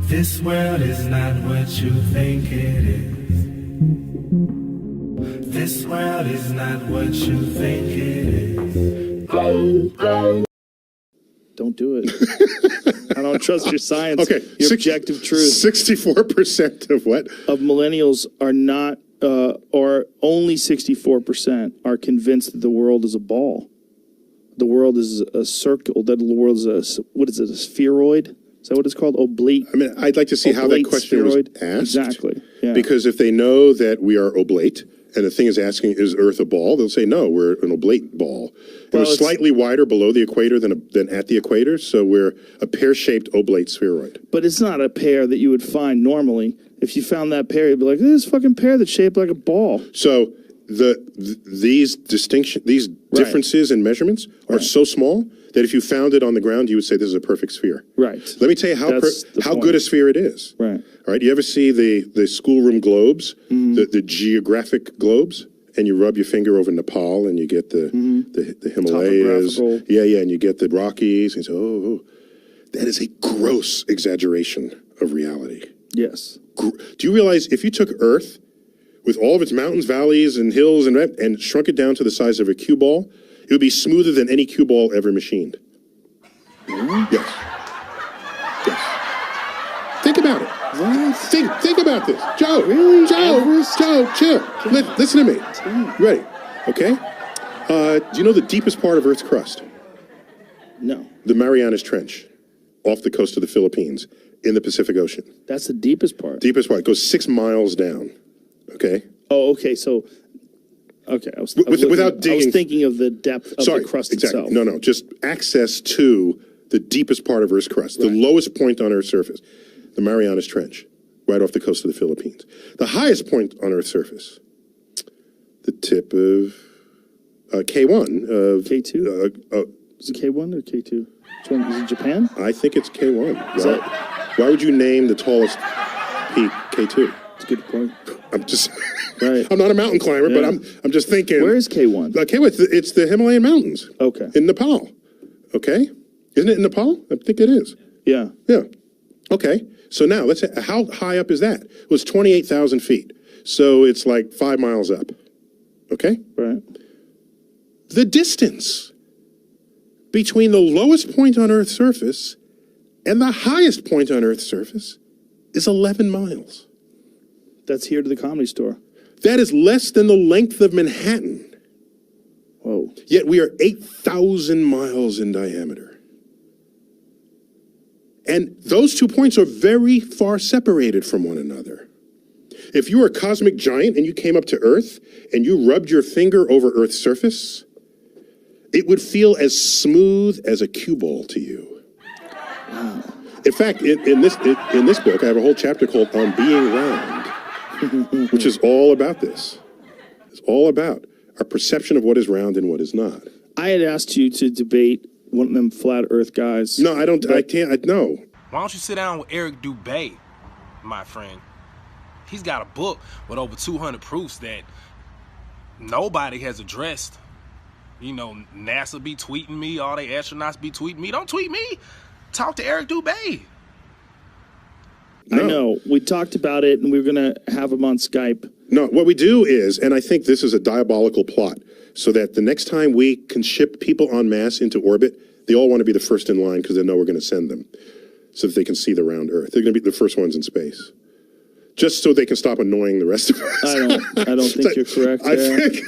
This world is not what you think it is. This world is not what you think it is. Don't do it. I don't trust your science. Okay, your objective truth. 64% of what? Of millennials are not, or only 64% are convinced that the world is a ball. The world is a circle. That the world is a, what is it, a spheroid? Is that what it's called? Oblique. I mean, I'd like to see how that question spheroid? was asked. Exactly. Yeah. Because if they know that we are oblate, and the thing is asking, is Earth a ball? They'll say, no, we're an oblate ball. We're slightly wider below the equator than at the equator, so we're a pear-shaped oblate spheroid. But it's not a pear that you would find normally. If you found that pear, you'd be like, this fucking pear that's shaped like a ball. So these differences in measurements are so small that if you found it on the ground, you would say this is a perfect sphere. Right. Let me tell you how good a sphere it is. Right. All right. You ever see the schoolroom globes, the geographic globes, and you rub your finger over Nepal and you get the Himalayas. Yeah, and you get the Rockies, and you say, oh, that is a gross exaggeration of reality. Yes. Do you realize if you took Earth with all of its mountains, valleys, and hills, and shrunk it down to the size of a cue ball, it would be smoother than any cue ball ever machined. Yes. Think about it. What? Think about this. Joe. Really? Joe, chill. Listen to me. You ready? Okay? Do you know the deepest part of Earth's crust? No. The Marianas Trench, off the coast of the Philippines, in the Pacific Ocean. That's the deepest part. Deepest part. It goes 6 miles down. Okay? Oh, okay. So, okay. I was thinking of the depth of the crust itself. No. Just access to the deepest part of Earth's crust, the lowest point on Earth's surface, the Marianas Trench, right off the coast of the Philippines. The highest point on Earth's surface, the tip of K1. K2? Is it K1 or K2? Which one? Is it Japan? I think it's K1. Why would you name the tallest peak K2? That's a good point. I'm just, I'm not a mountain climber, but I'm just thinking. Where is K1? K1, it's the Himalayan mountains. Okay. In Nepal. Okay? Isn't it in Nepal? I think it is. Yeah. Yeah. Okay. So now, let's say, how high up is that? It was 28,000 feet. So it's like 5 miles up. Okay? Right. The distance between the lowest point on Earth's surface and the highest point on Earth's surface is 11 miles. That's here to the Comedy Store. That is less than the length of Manhattan. Whoa. Yet we are 8,000 miles in diameter. And those 2 points are very far separated from one another. If you were a cosmic giant and you came up to Earth and you rubbed your finger over Earth's surface, it would feel as smooth as a cue ball to you. Wow. In fact, in this book, I have a whole chapter called On Being Round, which is all about this. It's all about our perception of what is round and what is not. I had asked you to debate one of them flat Earth guys. No, I can't. No. Why don't you sit down with Eric Dubay, my friend? He's got a book with over 200 proofs that nobody has addressed. You know, NASA be tweeting me, all they astronauts be tweeting me. Don't tweet me. Talk to Eric Dubay. No. I know. We talked about it, and we were going to have him on Skype. No, what we do is, and I think this is a diabolical plot, so that the next time we can ship people en masse into orbit, they all want to be the first in line because they know we're going to send them so that they can see the round Earth. They're going to be the first ones in space. Just so they can stop annoying the rest of us. I don't think you're correct. I think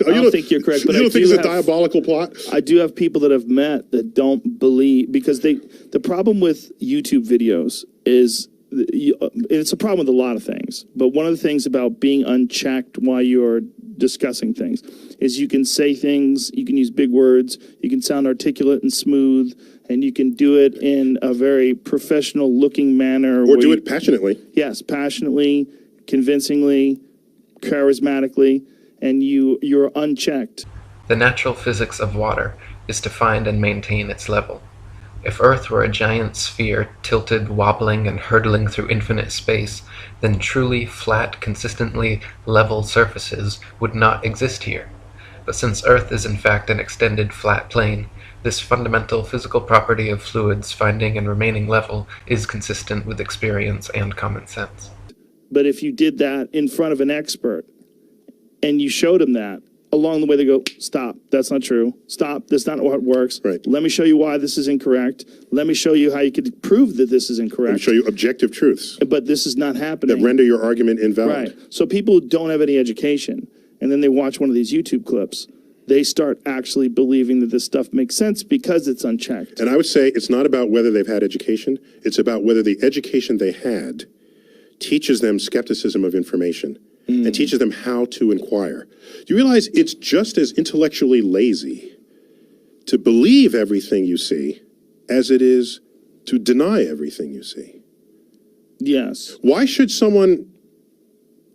I don't think you're correct. But you don't think it's a diabolical plot? I do have people that I've met that don't believe, because the problem with YouTube videos is, it's a problem with a lot of things. But one of the things about being unchecked while you're discussing things is you can say things, you can use big words, you can sound articulate and smooth, and you can do it in a very professional-looking manner. Or do it passionately. Yes, passionately, convincingly, charismatically, and you're unchecked. The natural physics of water is to find and maintain its level. If Earth were a giant sphere tilted, wobbling, and hurtling through infinite space, then truly flat, consistently level surfaces would not exist here. But since Earth is in fact an extended flat plane, This fundamental physical property of fluids finding and remaining level is consistent with experience and common sense. But if you did that in front of an expert and you showed them that, along the way they go, stop, that's not true. Stop, that's not how it works. Right. Let me show you why this is incorrect. Let me show you how you could prove that this is incorrect. Let me show you objective truths But this is not happening. that render your argument invalid. Right. So people who don't have any education, and then they watch one of these YouTube clips, they start actually believing that this stuff makes sense because it's unchecked. And I would say it's not about whether they've had education. It's about whether the education they had teaches them skepticism of information and teaches them how to inquire. Do you realize it's just as intellectually lazy to believe everything you see as it is to deny everything you see? Yes. Why should someone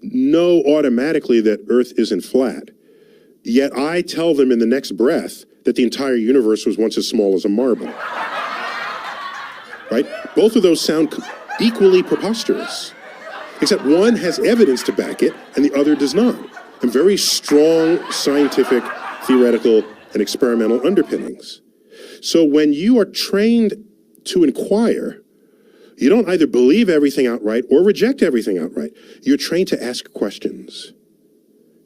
know automatically that Earth isn't flat, yet I tell them in the next breath that the entire universe was once as small as a marble? Right? Both of those sound equally preposterous, except one has evidence to back it and the other does not, and very strong scientific, theoretical, and experimental underpinnings. So when you are trained to inquire, you don't either believe everything outright or reject everything outright. You're trained to ask questions.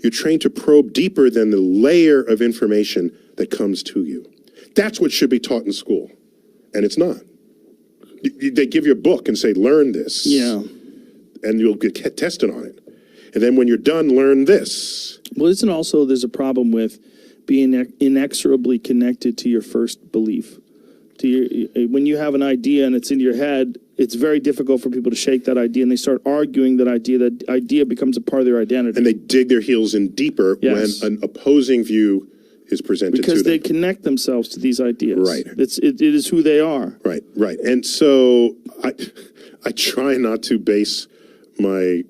You're trained to probe deeper than the layer of information that comes to you. That's what should be taught in school, and it's not. They give you a book and say, learn this. Yeah. And you'll get tested on it. And then when you're done, learn this. Well, isn't also there's a problem with being inexorably connected to your first belief. To your, when you have an idea and it's in your head, it's very difficult for people to shake that idea, and they start arguing that idea becomes a part of their identity. And they dig their heels in deeper Yes. when an opposing view is presented because to them. they connect themselves to these ideas. Right. It is who they are. Right, right. And so I try not to base my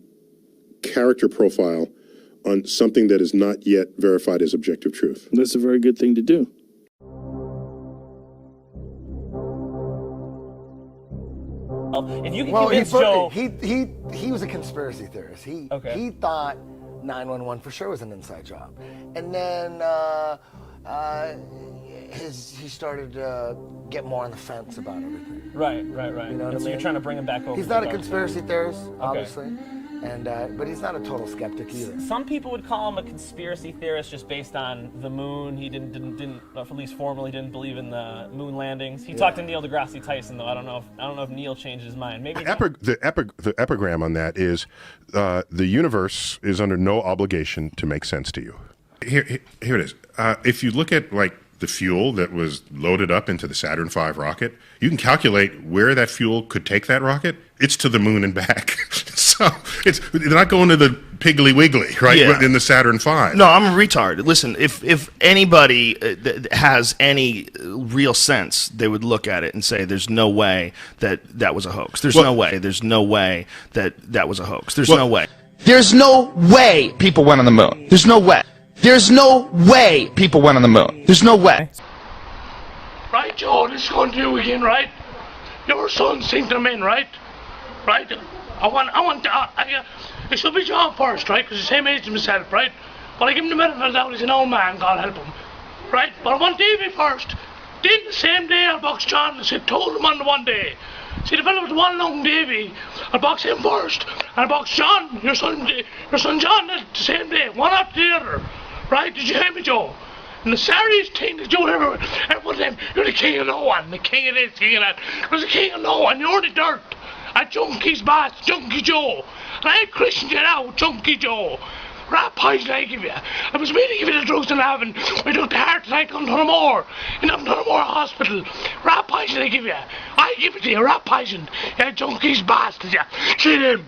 character profile on something that is not yet verified as objective truth. That's a very good thing to do. If you can Well, convince Joe, he was a conspiracy theorist. He thought 911 for sure was an inside job, and then he started to get more on the fence about everything. right. You know what And I so mean? you're trying to bring him back over. He's to not the a dark conspiracy side. theorist, obviously, and but he's not a total skeptic either. Some people would call him a conspiracy theorist just based on the moon. He didn't at least formally didn't believe in the moon landings. He talked to Neil deGrasse Tyson though. I don't know if Neil changed his mind. Maybe The epigram on that is the universe is under no obligation to make sense to you. Here it is. If you look at like the fuel that was loaded up into the Saturn V rocket, you can calculate where that fuel could take that rocket. It's to the moon and back. So they're not going to the Piggly Wiggly, right? Yeah. In the Saturn V. No, I'm a retard. Listen, if anybody has any real sense, they would look at it and say, "There's no way that was a hoax. There's no way. There's no way that was a hoax. There's no way. There's no way people went on the moon. There's no way. There's no way people went on the moon. There's no way." Right, Joe, this is going to you again, right? Your son sent them in, right? Right? It should be John first, right? Because he's the same age as myself, right? But I give him the benefit of the doubt, he's an old man, God help him. Right? But I want Davey first. Then the same day I box John, I said, told him on the one day. See, the fellow with one lung Davey, I box him first. And I box John, your son John, the same day, one after the other. Right? Did you hear me, Joe? And the sorriest thing that Joe ever of them, you're the king of no one, the king of this, king of that. You're the king of no one, you're the dirt. At Junkie's boss, Junkie Joe. And I christened you now, Junkie Joe. Rat poison I give you. I was meaning to give you the drugs in heaven. I took the heart attack on Tullamore. In Tullamore Hospital. Rat poison I give you. I give it to you, rat poison. Yeah, Junkie's bastard, yeah. Shoot him.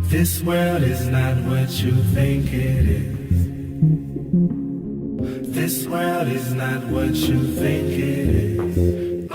This world is not what you think it is. This world is not what you think it is.